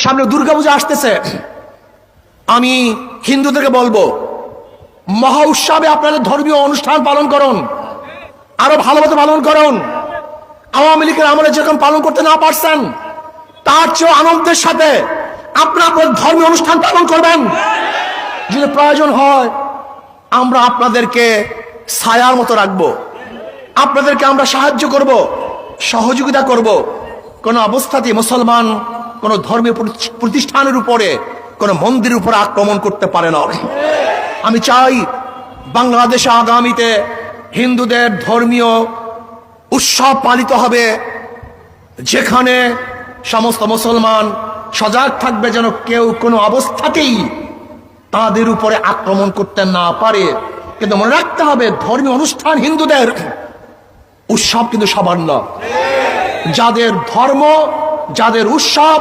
সামনে দুর্গাপূজা আসতেছে, আমি হিন্দুদেরকে বলবো মহা উৎসবে আপনাদের ধর্মীয় অনুষ্ঠান পালন করুন, আরো ভালোমতো পালন করুন। আওয়ামী লীগের আমলে যখন পালন করতে না পারছেন, তার চেয়ে আনন্দের সাথে আপনার ধর্মীয় অনুষ্ঠান পালন করবেন। যদি প্রয়োজন হয় আমরা আপনাদেরকে ছায়ার মতো রাখবো, আপনাদেরকে আমরা সাহায্য করব, সহযোগিতা করব। কোন অবস্থাতেই মুসলমান কোন ধর্মীয় প্রতিষ্ঠানের উপরে, কোন মন্দিরের উপরে আক্রমণ করতে পারে না। আমি চাই বাংলাদেশে আগামীতে হিন্দুদের ধর্মীয় উৎসব পালিত হবে, যেখানে সমস্ত মুসলমান সজাগ থাকবে যেন কেউ কোনো অবস্থাতেই তাদের উপরে আক্রমণ করতে না পারে। কিন্তু মনে রাখতে হবে ধর্মীয় অনুষ্ঠান হিন্দুদের, উৎসব কিন্তু সবার না। যাদের ধর্ম, যাদের উৎসব